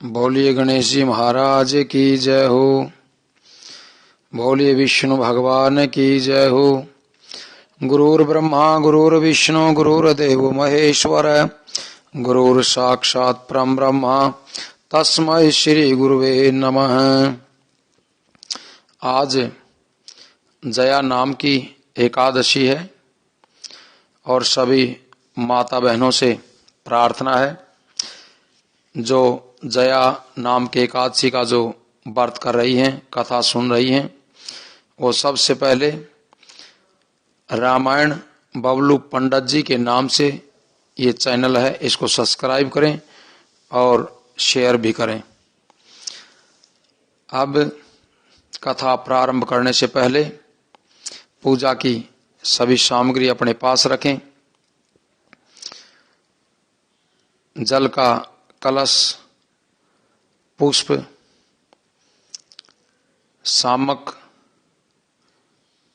बोलिए गणेश जी महाराज की जय हो। बोलिए विष्णु भगवान की जय हो। गुरुर् ब्रह्मा गुरुर्विष्णु गुरुर्देव महेश्वर गुरुर् साक्षात् परम ब्रह्म तस्मै श्री गुरुवे नमः। आज जया नाम की एकादशी है और सभी माता बहनों से प्रार्थना है जो जया नाम के एकादशी का जो व्रत कर रही हैं, कथा सुन रही हैं, वो सबसे पहले रामायण बबलू पंडित जी के नाम से ये चैनल है, इसको सब्सक्राइब करें और शेयर भी करें। अब कथा प्रारंभ करने से पहले पूजा की सभी सामग्री अपने पास रखें। जल का कलश, पुष्प, सामक,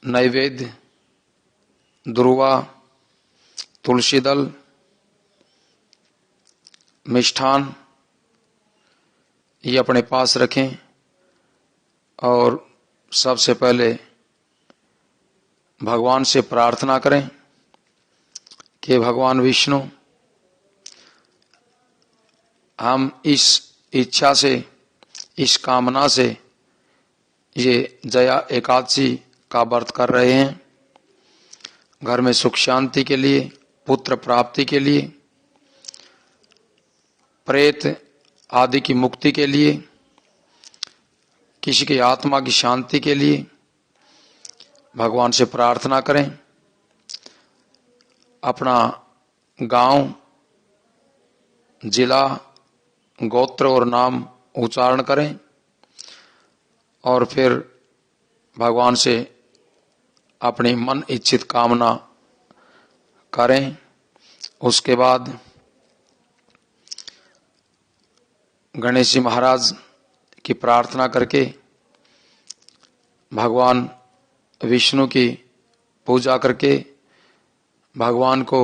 नैवेद्य, दुर्वा, तुलसी दल, मिष्ठान ये अपने पास रखें और सबसे पहले भगवान से प्रार्थना करें कि भगवान विष्णु, हम इस इच्छा से, इस कामना से ये जया एकादशी का व्रत कर रहे हैं, घर में सुख शांति के लिए, पुत्र प्राप्ति के लिए, प्रेत आदि की मुक्ति के लिए, किसी की आत्मा की शांति के लिए भगवान से प्रार्थना करें। अपना गांव, जिला, गोत्र और नाम उच्चारण करें और फिर भगवान से अपनी मन इच्छित कामना करें। उसके बाद गणेश जी महाराज की प्रार्थना करके भगवान विष्णु की पूजा करके भगवान को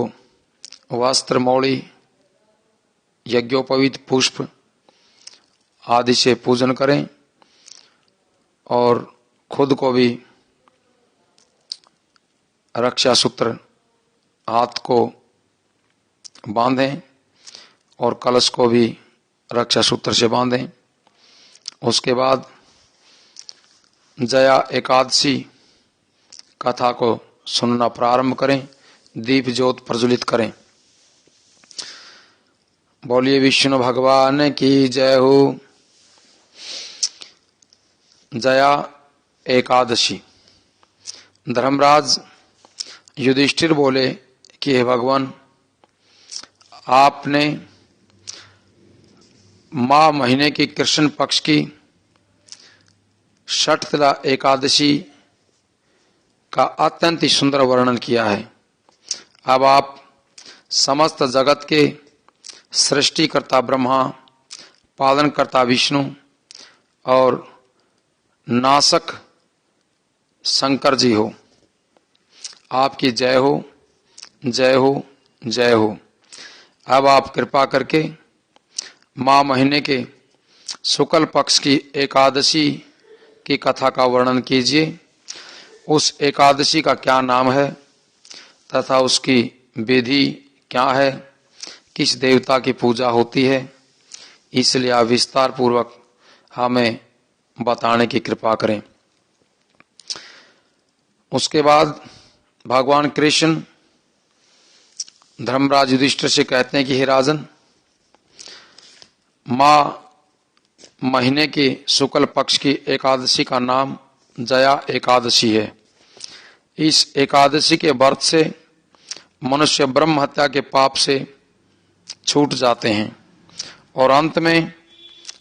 वस्त्र, मौली, यज्ञोपवीत पुष्प आदि से पूजन करें और खुद को भी रक्षा सूत्र हाथ को बांधें और कलश को भी रक्षा सूत्र से बांधें। उसके बाद जया एकादशी कथा को सुनना प्रारंभ करें, दीप ज्योत प्रज्वलित करें। बोलिए विष्णु भगवान की जय हो। जया एकादशी। धर्मराज युधिष्ठिर बोले कि हे भगवान, आपने माह महीने की कृष्ण पक्ष की षठतिला एकादशी का अत्यंत ही सुंदर वर्णन किया है। अब आप समस्त जगत के सृष्टिकर्ता ब्रह्मा, पालनकर्ता विष्णु और नासक शंकर जी हो। आपकी जय हो, जय हो, जय हो। अब आप कृपा करके माह महीने के शुक्ल पक्ष की एकादशी की कथा का वर्णन कीजिए। उस एकादशी का क्या नाम है तथा उसकी विधि क्या है, किस देवता की पूजा होती है, इसलिए आप विस्तार पूर्वक हमें बताने की कृपा करें। उसके बाद भगवान कृष्ण धर्मराज युधिष्ठिर से कहते हैं कि हे राजन, माह महीने की शुक्ल पक्ष की एकादशी का नाम जया एकादशी है। इस एकादशी के व्रत से मनुष्य ब्रह्म हत्या के पाप से छूट जाते हैं और अंत में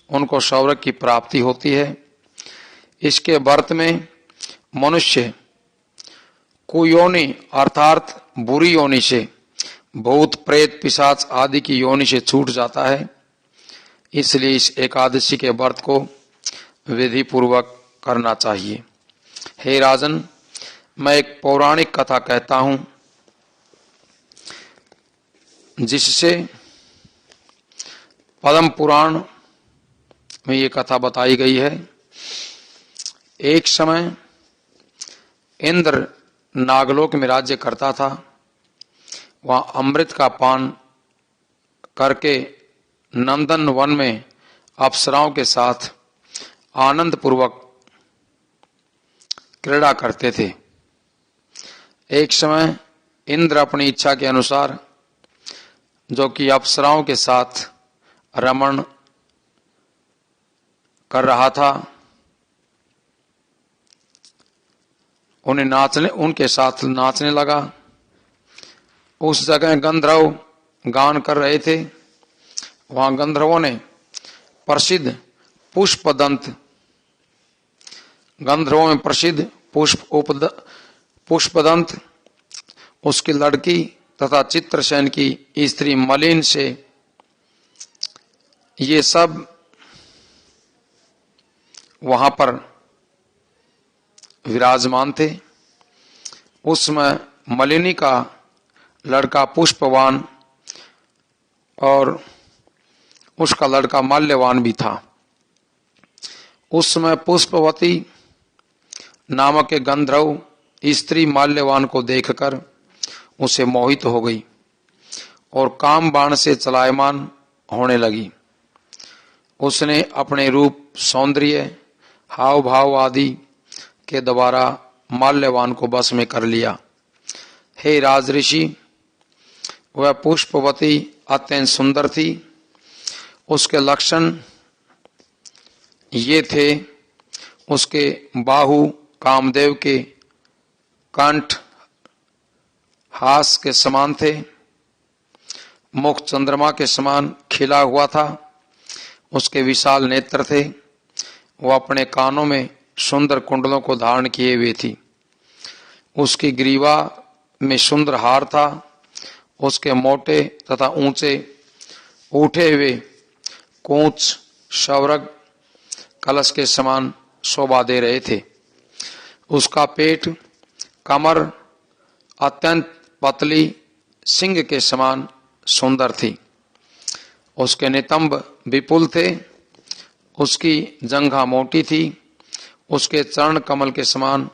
उनको स्वर्ग की प्राप्ति होती है। इसके व्रत में मनुष्य कुयोनि अर्थात बुरी योनि से, भूत प्रेत पिशाच आदि की योनि से छूट जाता है। इसलिए इस एकादशी के व्रत को विधि पूर्वक करना चाहिए। हे राजन, मैं एक पौराणिक कथा कहता हूं जिससे पद्म पुराण में ये कथा बताई गई है। एक समय इंद्र नागलोक में राज्य करता था। वहां अमृत का पान करके नंदन वन में अप्सराओं के साथ आनंद पूर्वक क्रीड़ा करते थे। एक समय इंद्र अपनी इच्छा के अनुसार, जो कि अप्सराओं के साथ रमण कर रहा था, उनके साथ नाचने लगा। उस जगह गंधर्व गान कर रहे थे। वहां गंधर्वों ने प्रसिद्ध गंधर्वों में प्रसिद्ध पुष्पदंत, उसकी लड़की तथा चित्रसेन की स्त्री मलिन से, ये सब वहां पर विराजमान थे। उसमें मलिनी का लड़का पुष्पवान और उसका लड़का माल्यवान भी था। उस समय पुष्पवती नामक एक गंधर्व स्त्री माल्यवान को देखकर उसे मोहित हो गई और काम बाण से चलायमान होने लगी। उसने अपने रूप, सौंदर्य, हाव भाव आदि के द्वारा माल्यवान को बस में कर लिया। हे राजऋषि, वह पुष्पवती अत्यंत सुंदर थी। उसके लक्षण ये थे, उसके बाहु कामदेव के कंठ हास के समान थे, मुख चंद्रमा के समान खिला हुआ था, उसके विशाल नेत्र थे, वह अपने कानों में सुंदर कुंडलों को धारण किए हुए थी, उसकी ग्रीवा में सुंदर हार था, उसके मोटे तथा ऊंचे उठे हुए कोंच शौरग कलश के समान शोभा दे रहे थे। उसका पेट, कमर अत्यंत पतली सिंह के समान सुंदर थी, उसके नितंब विपुल थे, उसकी जंघा मोटी थी, उसके चरण कमल के समान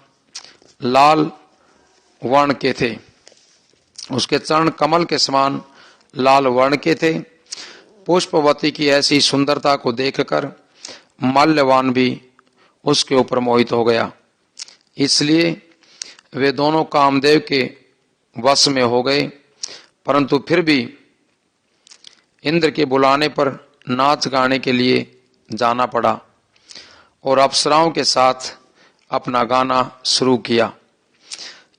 लाल वर्ण के थे, उसके चरण कमल के समान लाल वर्ण के थे। पुष्पवती की ऐसी सुंदरता को देखकर माल्यवान भी उसके ऊपर मोहित हो गया। इसलिए वे दोनों कामदेव के वश में हो गए, परंतु फिर भी इंद्र के बुलाने पर नाच गाने के लिए जाना पड़ा और अप्सराओं के साथ अपना गाना शुरू किया।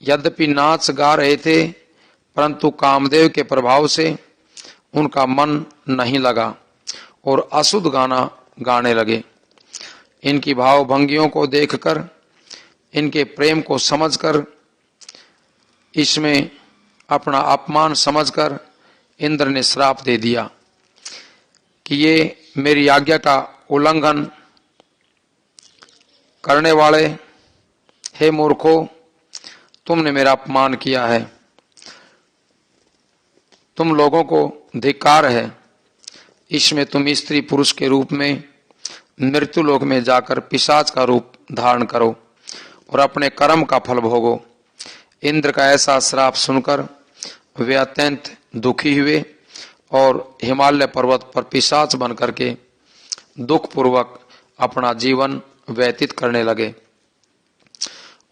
यद्यपि नाच गा रहे थे, परंतु कामदेव के प्रभाव से उनका मन नहीं लगा और अशुद्ध गाना गाने लगे। इनकी भावभंगियों को देखकर, इनके प्रेम को समझकर, इसमें अपना अपमान समझकर इंद्र ने श्राप दे दिया कि ये मेरी आज्ञा का उल्लंघन करने वाले, हे मूर्खो, तुमने मेरा अपमान किया है, तुम लोगों को धिक्कार है, इसमें तुम स्त्री पुरुष के रूप में मृत्युलोक में जाकर पिशाच का रूप धारण करो और अपने कर्म का फल भोगो। इंद्र का ऐसा श्राप सुनकर वे अत्यंत दुखी हुए और हिमालय पर्वत पर पिशाच बन करके दुख पूर्वक अपना जीवन व्यतीत करने लगे।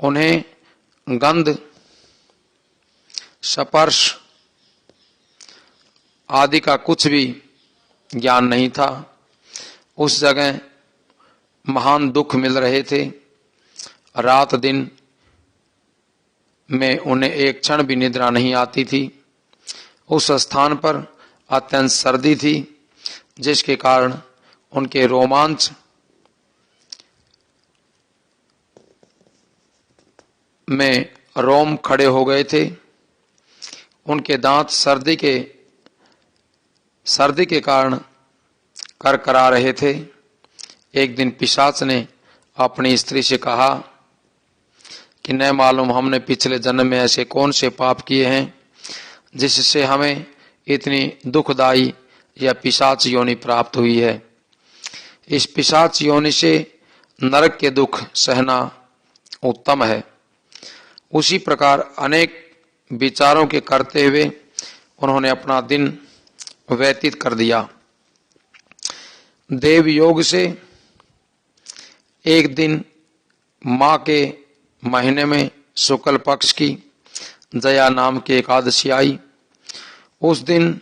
उन्हें गंध, स्पर्श आदि का कुछ भी ज्ञान नहीं था। उस जगह महान दुख मिल रहे थे। रात दिन में उन्हें एक क्षण भी निद्रा नहीं आती थी। उस स्थान पर अत्यंत सर्दी थी, जिसके कारण उनके रोमांच में रोम खड़े हो गए थे। उनके दांत सर्दी के कारण करकरा रहे थे। एक दिन पिशाच ने अपनी स्त्री से कहा कि न मालूम हमने पिछले जन्म में ऐसे कौन से पाप किए हैं जिससे हमें इतनी दुखदाई या पिशाच योनि प्राप्त हुई है। इस पिशाच योनि से नरक के दुख सहना उत्तम है। उसी प्रकार अनेक विचारों के करते हुए उन्होंने अपना दिन व्यतीत कर दिया। देव योग से एक दिन माह के महीने में शुक्ल पक्ष की जया नाम की एकादशी आई। उस दिन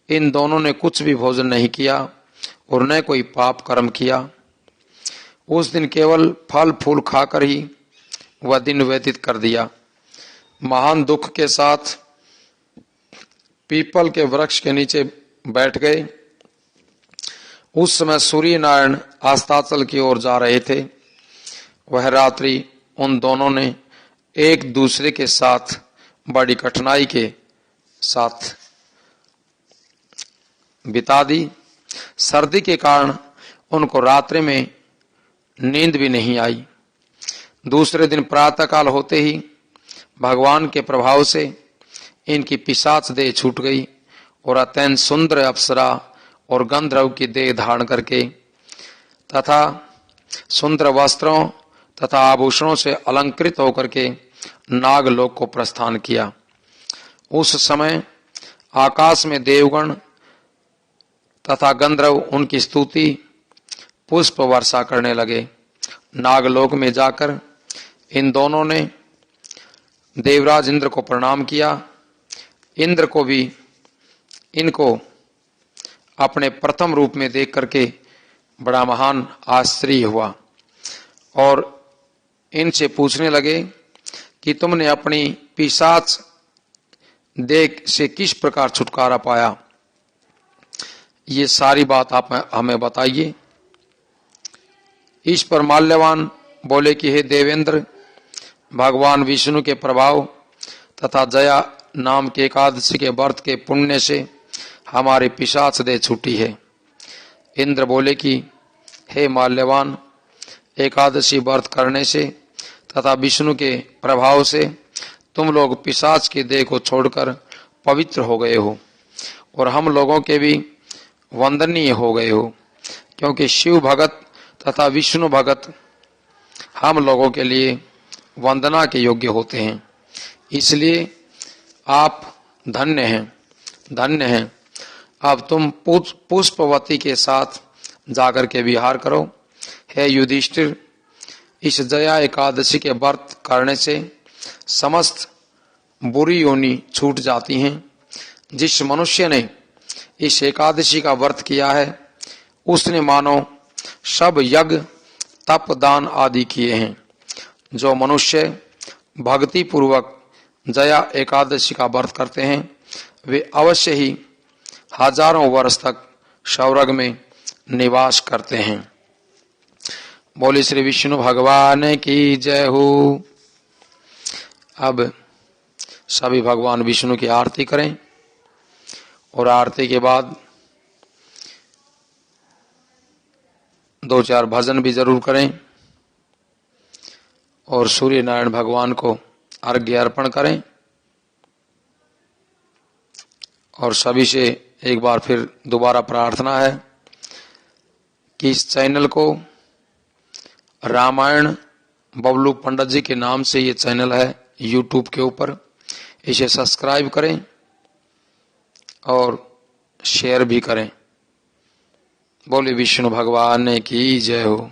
इन दोनों ने कुछ भी भोजन नहीं किया और न कोई पाप कर्म किया। उस दिन केवल फल फूल खाकर ही वह दिन व्यतीत कर दिया। महान दुख के साथ पीपल के वृक्ष के नीचे बैठ गए। उस समय सूर्य नारायण अस्ताचल की ओर जा रहे थे। वह रात्रि उन दोनों ने एक दूसरे के साथ बड़ी कठिनाई के साथ बिता दी। सर्दी के कारण उनको रात्रि में नींद भी नहीं आई। दूसरे दिन प्रातःकाल होते ही भगवान के प्रभाव से इनकी पिशाच देह छूट गई और अत्यंत सुंदर अप्सरा और गंधर्व की देह धारण करके तथा सुंदर वस्त्रों तथा आभूषणों से अलंकृत होकर के नागलोक को प्रस्थान किया। उस समय आकाश में देवगण तथा गंधर्व उनकी स्तुति पुष्प वर्षा करने लगे। नागलोक में जाकर इन दोनों ने देवराज इंद्र को प्रणाम किया। इंद्र को भी इनको अपने प्रथम रूप में देख करके बड़ा महान आश्चर्य हुआ और इनसे पूछने लगे कि तुमने अपनी पिशाच देह से किस प्रकार छुटकारा पाया, ये सारी बात आप हमें बताइए। इस पर माल्यवान बोले कि हे देवेंद्र, भगवान विष्णु के प्रभाव तथा जया नाम के एकादशी के व्रत के पुण्य से हमारी पिशाच देह छूटी है। इंद्र बोले कि हे माल्यवान, एकादशी व्रत करने से तथा विष्णु के प्रभाव से तुम लोग पिशाच की देह को छोड़कर पवित्र हो गए हो और हम लोगों के भी वंदनीय हो गए हो, क्योंकि शिव भगत तथा विष्णु भगत हम लोगों के लिए वंदना के योग्य होते हैं। इसलिए आप धन्य हैं, धन्य हैं। अब तुम पुष्पवती के साथ जाकर के विहार करो। हे युधिष्ठिर, इस जया एकादशी के व्रत करने से समस्त बुरी योनि छूट जाती हैं। जिस मनुष्य ने इस एकादशी का व्रत किया है उसने मानो सब यज्ञ तप दान आदि किए हैं। जो मनुष्य भक्ति पूर्वक जया एकादशी का व्रत करते हैं वे अवश्य ही हजारों वर्ष तक स्वर्ग में निवास करते हैं। बोले श्री विष्णु भगवान की जय हो। अब सभी भगवान विष्णु की आरती करें और आरती के बाद 2-4 भजन भी जरूर करें और सूर्य नारायण भगवान को अर्घ्य अर्पण करें। और सभी से एक बार फिर दोबारा प्रार्थना है कि इस चैनल को रामायण बबलू पंडित जी के नाम से ये चैनल है यूट्यूब के ऊपर, इसे सब्सक्राइब करें और शेयर भी करें। बोले विष्णु भगवान की जय हो।